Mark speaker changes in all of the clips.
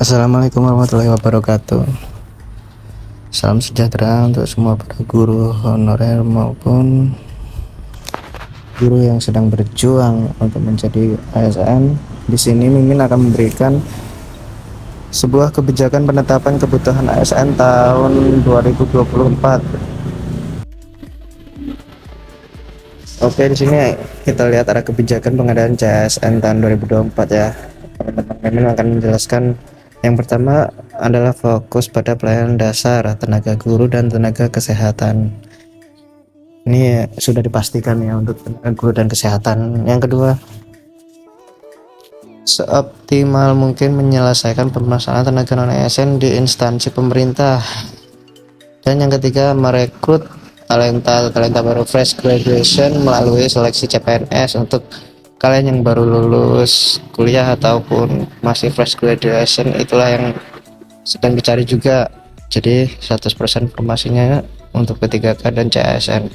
Speaker 1: Assalamualaikum warahmatullahi wabarakatuh. Salam sejahtera untuk semua para guru honorer maupun guru yang sedang berjuang untuk menjadi ASN. Di sini Mimin akan memberikan sebuah kebijakan penetapan kebutuhan ASN tahun 2024. Oke, di sini kita lihat arah kebijakan pengadaan CSN tahun 2024 ya. Teman-teman, Mimin akan menjelaskan. Yang pertama adalah fokus pada pelayanan dasar tenaga guru dan tenaga kesehatan. Ini sudah dipastikan ya untuk tenaga guru dan kesehatan. Yang kedua, seoptimal mungkin menyelesaikan permasalahan tenaga non-ASN di instansi pemerintah. Dan yang ketiga, merekrut talenta baru fresh graduation melalui seleksi CPNS untuk kalian yang baru lulus kuliah ataupun masih fresh graduation, itulah yang sedang dicari juga. Jadi 100% informasinya untuk P3K dan CSN.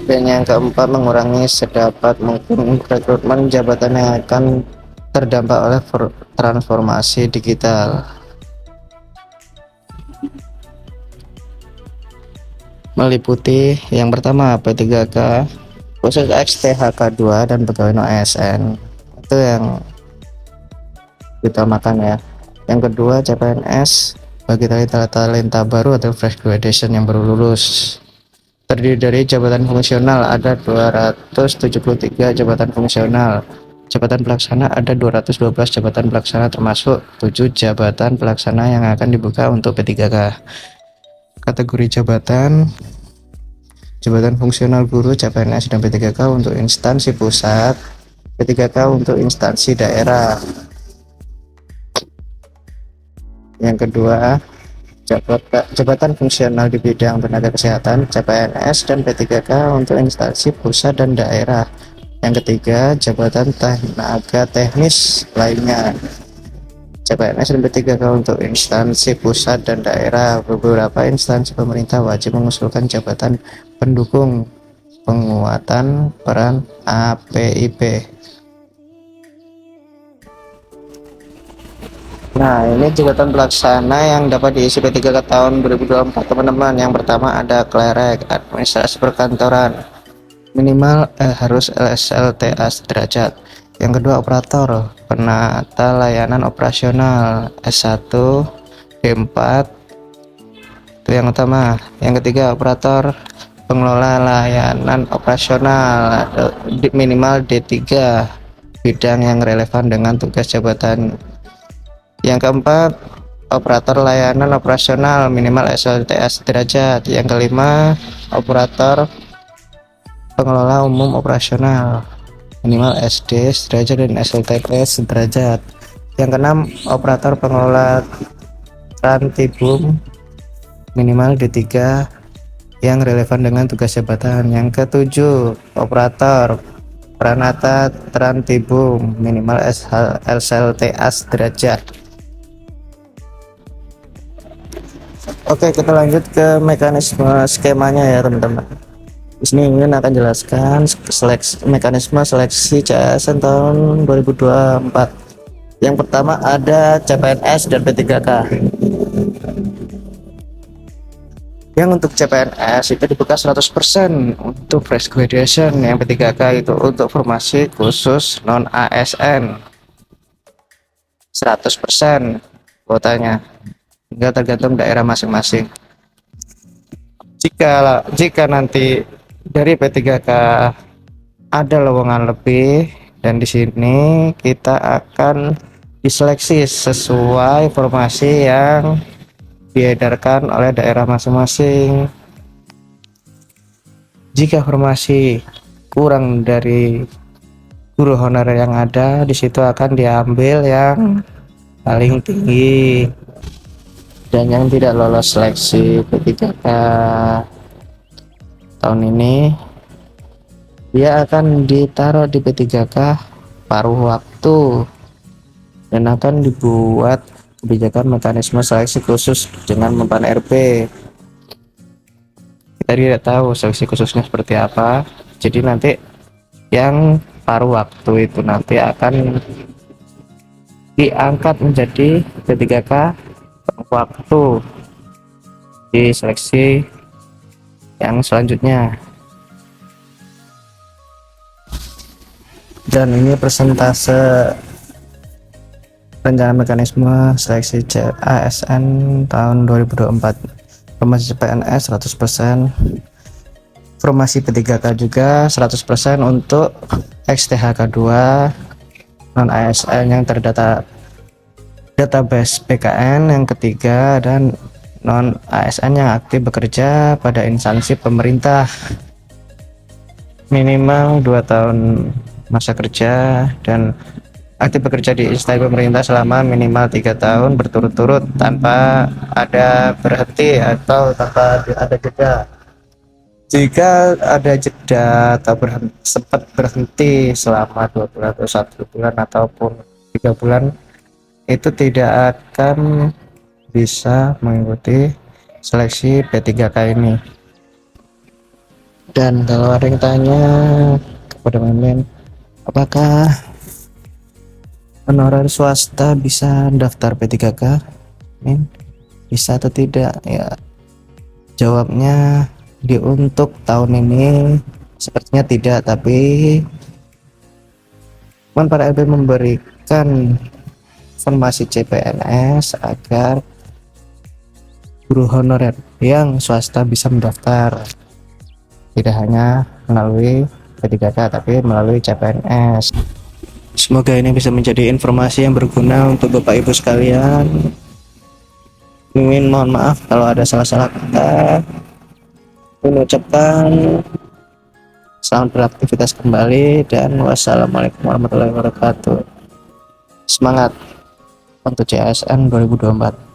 Speaker 1: Dan yang keempat, mengurangi sedapat mungkin rekrutmen jabatan yang akan terdampak oleh transformasi digital. Meliputi yang pertama P3K khusus XTHK2 dan pegawai non ASN, itu yang diutamakan ya. Yang kedua, CPNS bagi talenta baru atau fresh graduation yang baru lulus, terdiri dari jabatan fungsional ada 273 jabatan fungsional, jabatan pelaksana ada 212 jabatan pelaksana, termasuk 7 jabatan pelaksana yang akan dibuka untuk P3K. Kategori jabatan fungsional guru, CPNS dan P3K untuk instansi pusat, P3K untuk instansi daerah. Yang kedua, jabatan fungsional di bidang tenaga kesehatan, CPNS dan P3K untuk instansi pusat dan daerah. Yang ketiga, jabatan tenaga teknis lainnya, CPNS dan P3K untuk instansi pusat dan daerah. Beberapa instansi pemerintah wajib mengusulkan jabatan pendukung penguatan peran APIP. Nah, ini jabatan pelaksana yang dapat diisi P3K tahun 2024 teman-teman. Yang pertama ada klerek, administrasi perkantoran, minimal harus LSLTA sederajat. Yang kedua, operator, penata layanan operasional S1 D4, itu yang utama. Yang ketiga, operator pengelola layanan operasional minimal D3, bidang yang relevan dengan tugas jabatan. Yang keempat, operator layanan operasional minimal SLTA sederajat. Yang kelima, operator pengelola umum operasional minimal SD sederajat dan SLTP sederajat. Yang keenam, operator pengelola Trantibum minimal D3 yang relevan dengan tugas jabatan. Yang ketujuh, operator Pranata Trantibum minimal SLTA sederajat. Oke, kita lanjut ke mekanisme skemanya ya teman-teman. Di sini Ingin akan jelaskan mekanisme seleksi CSN tahun 2024. Yang pertama ada CPNS dan P3K. Yang untuk CPNS itu dibuka 100% untuk fresh graduation. Yang P3K itu untuk formasi khusus non ASN 100% kuotanya, hingga tergantung daerah masing-masing. Jika nanti dari P3K ada lowongan lebih, dan di sini kita akan diseleksi sesuai formasi yang diedarkan oleh daerah masing-masing. Jika formasi kurang dari guru honorer yang ada, di situ akan diambil yang paling tinggi. Dan yang tidak lolos seleksi P3K tahun ini, dia akan ditaruh di P3K paruh waktu dan akan dibuat kebijakan mekanisme seleksi khusus dengan mempan RP. Kita tidak tahu seleksi khususnya seperti apa, jadi nanti yang paruh waktu itu nanti akan diangkat menjadi P3K waktu di seleksi yang selanjutnya. Dan ini persentase rencana mekanisme seleksi ASN tahun 2024. Formasi CPNS 100%, formasi P3K juga 100% untuk XTHK 2 non ASN yang terdata database PKN yang ketiga, dan non ASN yang aktif bekerja pada instansi pemerintah minimal 2 tahun masa kerja dan aktif bekerja di instansi pemerintah selama minimal 3 tahun berturut-turut tanpa ada berhenti atau tanpa ada jeda. Jika ada jeda atau sempat berhenti selama 2 bulan atau 1 bulan ataupun 3 bulan, itu tidak akan bisa mengikuti seleksi P3K ini. Dan kalau ada yang tanya kepada Mimin, apakah honorer swasta bisa daftar P3K? Bisa atau tidak? Ya, jawabnya untuk tahun ini sepertinya tidak, tapi para LP memberikan informasi CPNS agar guru honorer yang swasta bisa mendaftar, tidak hanya melalui P3K tapi melalui CPNS. Semoga ini bisa menjadi informasi yang berguna untuk Bapak Ibu sekalian. Mimin mohon maaf kalau ada salah-salah kata. Mengucapkan selamat beraktivitas kembali dan wassalamualaikum warahmatullahi wabarakatuh. Semangat untuk CSN 2024.